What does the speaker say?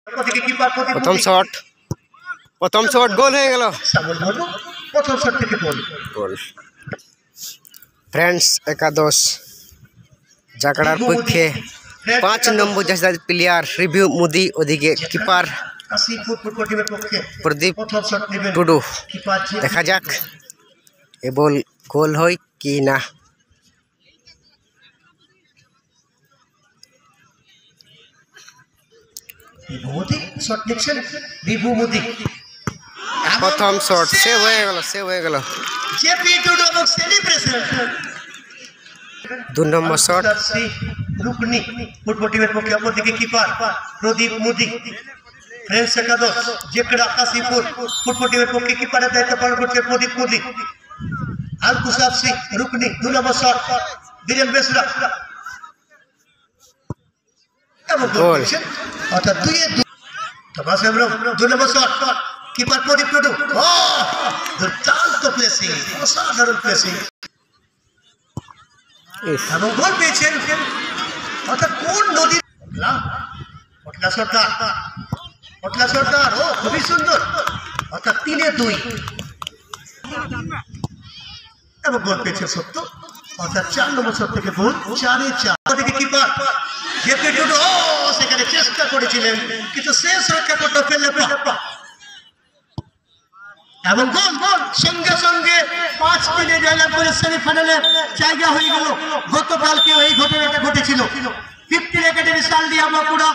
প্রথম shot goal হয়ে গেল। প্রথম শট থেকে গোল। ফ্রেন্ডস একাদশ জাকড়ার পক্ষে 5 নম্বর জার্সি প্লেয়ার রিভিউ মোদি, ওদিকে কিপার প্রদীপ টুডু। দেখা যাক এ বল গোল হয় কি না। প্রথম শট সেভ হয়ে গেল। 2 নম্বর শট রুকনি ফুটবল টিমের পক্ষে, অপরদিকে কিপার প্রদীপ মোদি। ফ্রেন্ডস একাদশ জেকড়া কাশীপুর ফুটবল টিমের পক্ষে কিপারের দায়িত্ব পালন করছে প্রদীপ মোদি। আলকুসাব সিং রুকনি 2 নম্বর শট বীরেন বেসরা গোল। অর্থাৎ 2-2। তমাস এমরম 2 নম্বর শট কিপার প্রদীপ টুডু। দুর্দান্ত প্লেসিং, অসাধারণ প্লেসিং এবং গোল পেয়েছেন। অর্থাৎ কোন নদীর পটলা সরকার ও খুবই সুন্দর। অর্থাৎ 3-2 এবং গোল পেয়েছেন সত্য। অর্থাৎ 4 নম্বর শট থেকে গোল 4-4। থেকে কিপার জেপি টুডু সেখানে চেষ্টা করেছিলেন কিন্তু শেষ রক্ষা করতে পারলেন না এবং গোল সঙ্গে সঙ্গে 5 দিনে জয়লাভ করে সেমিফাইনালে জায়গা হয়ে গেল। গতকালকে এই ঘটনাটা ঘটেছিল। 15 একাডেমি সাল দিয়ে আমরা পুরো